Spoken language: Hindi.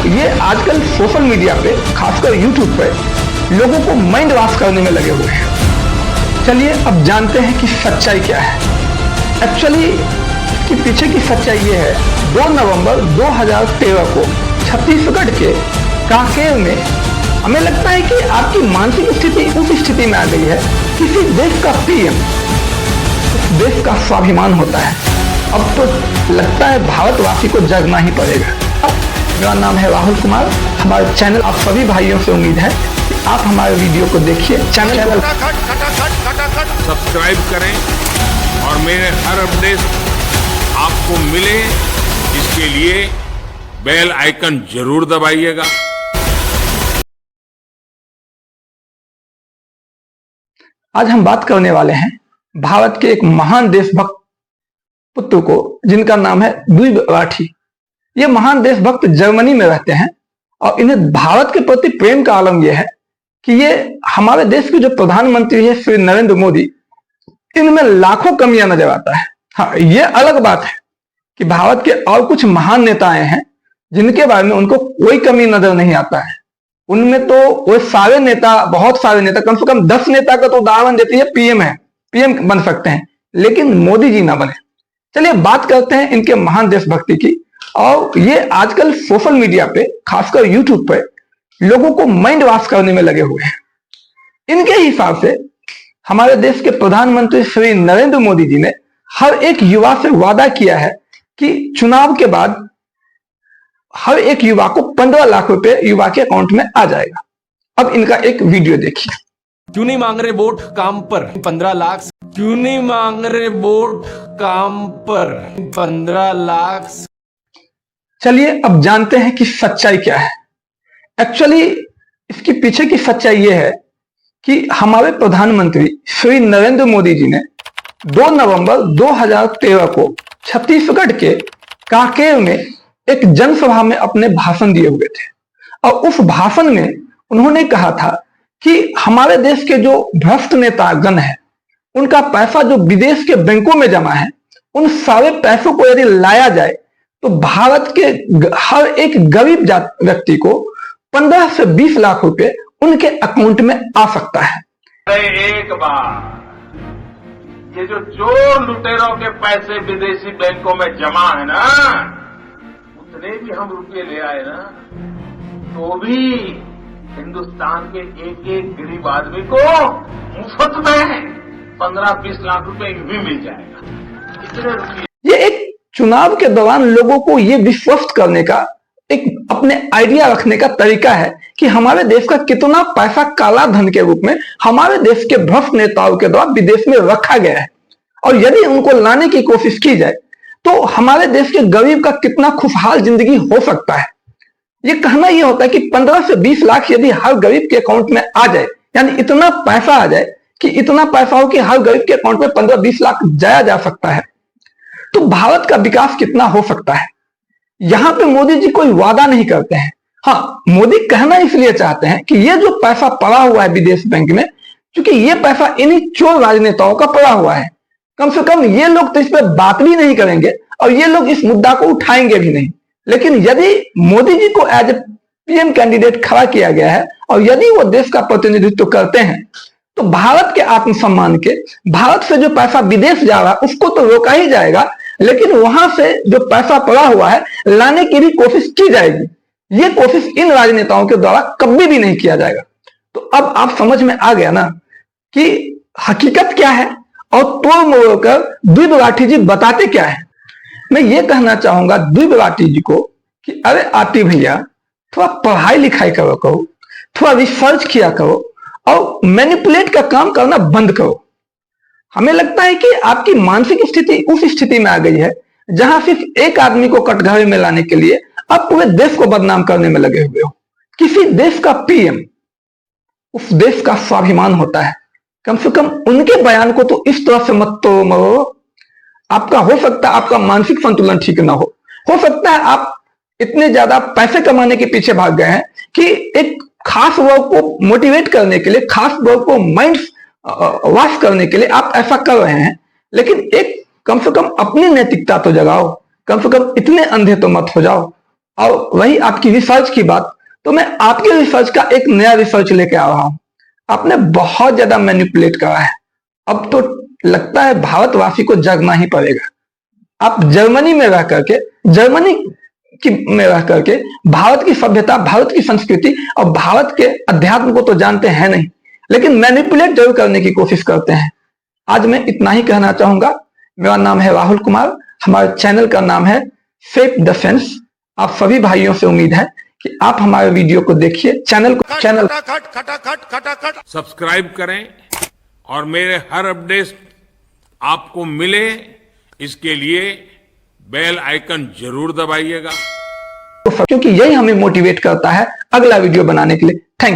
ये आजकल सोशल मीडिया पे, खासकर यूट्यूब पे लोगों को माइंड वॉश करने में लगे हुए हैं। चलिए अब जानते हैं कि सच्चाई क्या है। एक्चुअली इसके पीछे की सच्चाई ये है, 2 नवंबर 2013 को छत्तीसगढ़ के कांकेर में हमें लगता है कि आपकी मानसिक स्थिति उस स्थिति में आ गई है। किसी देश का पीएम उस देश का स्वाभिमान होता है। अब तो लगता है भारतवासी को जगना ही पड़ेगा। मेरा नाम है राहुल कुमार। हमारे चैनल आप सभी भाइयों से उम्मीद है कि आप हमारे वीडियो को देखिए। चैनल सब्सक्राइब करें और मेरे हर अपडेट आपको मिले, इसके लिए बेल आइकन जरूर दबाइएगा। आज हम बात करने वाले हैं भारत के एक महान देशभक्त पुत्र को, जिनका नाम है द्विज राठी। ये महान देशभक्त जर्मनी में रहते हैं और इन्हें भारत के प्रति प्रेम का आलम यह है कि ये हमारे देश के जो प्रधानमंत्री है श्री नरेंद्र मोदी, इनमें लाखों कमियां नजर आता है। हाँ, ये अलग बात है कि भारत के और कुछ महान नेता आए हैं जिनके बारे में उनको कोई कमी नजर नहीं आता है। उनमें तो वो सारे नेता, बहुत सारे नेता, कम से कम 10 नेता का तो उदाहरण देते हैं पीएम है, पीएम बन सकते हैं, लेकिन मोदी जी ना बने। चलिए बात करते हैं इनके महान देशभक्ति की। और ये आजकल सोशल मीडिया पे, खासकर यूट्यूब पे लोगों को माइंड वॉश करने में लगे हुए हैं। इनके हिसाब से हमारे देश के प्रधानमंत्री श्री नरेंद्र मोदी जी ने हर एक युवा से वादा किया है कि चुनाव के बाद हर एक युवा को 15 लाख रुपए युवा के अकाउंट में आ जाएगा। अब इनका एक वीडियो देखिए। क्यों नहीं मांग रहे वोट काम पर 15 लाख? क्यों नहीं मांग रहे वोट काम पर 15 लाख? चलिए अब जानते हैं कि सच्चाई क्या है। एक्चुअली इसके पीछे की सच्चाई यह है कि हमारे प्रधानमंत्री श्री नरेंद्र मोदी जी ने 2 नवंबर 2013 को छत्तीसगढ़ के कांकेर में एक जनसभा में अपने भाषण दिए हुए थे। और उस भाषण में उन्होंने कहा था कि हमारे देश के जो भ्रष्ट नेतागण हैं, उनका पैसा जो विदेश के बैंकों में जमा है, उन सारे पैसों को यदि लाया जाए तो भारत के हर एक गरीब व्यक्ति को 15 से 20 लाख रुपए उनके अकाउंट में आ सकता है। अरे एक बार ये जो चोर लुटेरों के पैसे विदेशी बैंकों में जमा है ना, उतने भी हम रुपये ले आए ना, तो भी हिंदुस्तान के एक एक गरीब आदमी को मुफ्त में 15-20 लाख रुपए भी मिल जाएगा। इतने रुपये। ये एक चुनाव के दौरान लोगों को ये विश्वस्त करने का, एक अपने आइडिया रखने का तरीका है कि हमारे देश का कितना पैसा काला धन के रूप में हमारे देश के भ्रष्ट नेताओं के द्वारा विदेश में रखा गया है। और यदि उनको लाने की कोशिश की जाए तो हमारे देश के गरीब का कितना खुशहाल जिंदगी हो सकता है। ये कहना यह होता है कि 15 से 20 लाख यदि हर गरीब के अकाउंट में आ जाए, यानी इतना पैसा आ जाए कि इतना पैसा हो कि हर गरीब के अकाउंट में 15-20 लाख जाया जा सकता है, तो भारत का विकास कितना हो सकता है। यहां पे मोदी जी कोई वादा नहीं करते हैं। हाँ, मोदी कहना इसलिए चाहते हैं कि ये जो पैसा पड़ा हुआ है विदेश बैंक में, क्योंकि ये पैसा इन्हीं चोर राजनेताओं का पड़ा हुआ है, कम से कम ये लोग तो इस पर बात भी नहीं करेंगे और ये लोग इस मुद्दा को उठाएंगे भी नहीं। लेकिन यदि मोदी जी को एज ए पीएम कैंडिडेट खड़ा किया गया है और यदि वो देश का प्रतिनिधित्व करते हैं, तो भारत के आत्मसम्मान के, भारत से जो पैसा विदेश जा रहा है उसको तो रोका ही जाएगा, लेकिन वहां से जो पैसा पड़ा हुआ है लाने की भी कोशिश की जाएगी। ये कोशिश इन राजनेताओं के द्वारा कभी भी नहीं किया जाएगा। तो अब आप समझ में आ गया ना कि हकीकत क्या है और तोड़ मोड़ कर द्विज राठी जी बताते क्या है। मैं ये कहना चाहूंगा द्विज राठी जी को कि अरे आती भैया, थोड़ा पढ़ाई लिखाई करो, थोड़ा रिसर्च किया करो और मैनिपुलेट का काम करना बंद करो। हमें लगता है कि आपकी मानसिक स्थिति उस स्थिति में आ गई है जहां सिर्फ एक आदमी को कटघरे में लाने के लिए आप पूरे देश को बदनाम करने में लगे हुए हो। किसी देश का पीएम उस देश का स्वाभिमान होता है। कम से कम उनके बयान को तो इस तरह से मत तो मरो। आपका हो सकता है आपका मानसिक संतुलन ठीक ना हो सकता है आप इतने ज्यादा पैसे कमाने के पीछे भाग गए हैं कि एक खास वर्ग को मोटिवेट करने के लिए, खास वर्ग को माइंड वॉश करने के लिए आप ऐसा कर रहे हैं। लेकिन एक कम से कम अपनी नैतिकता तो जगाओ, कम से कम इतने अंधे तो मत हो जाओ। और वही आपकी रिसर्च की बात, तो मैं आपके रिसर्च का एक नया रिसर्च लेके आ रहा हूं। आपने बहुत ज्यादा मैनिपुलेट करा है, अब तो लगता है भारतवासी को जगना ही पड़ेगा। आप जर्मनी में रह करके, में रह करके भारत की सभ्यता, भारत की संस्कृति और भारत के अध्यात्म को तो जानते हैं नहीं, लेकिन मैनिपुलेट जरूर करने की कोशिश करते हैं। आज मैं इतना ही कहना चाहूंगा। मेरा नाम है राहुल कुमार, हमारे चैनल का नाम है सेफ डिफेंस। आप सभी भाइयों से उम्मीद है कि आप हमारे वीडियो को देखिए, चैनल सब्सक्राइब करें और मेरे हर अपडेट आपको मिले, इसके लिए बेल आइकन जरूर दबाइएगा, क्योंकि यही हमें मोटिवेट करता है अगला वीडियो बनाने के लिए। Thank you.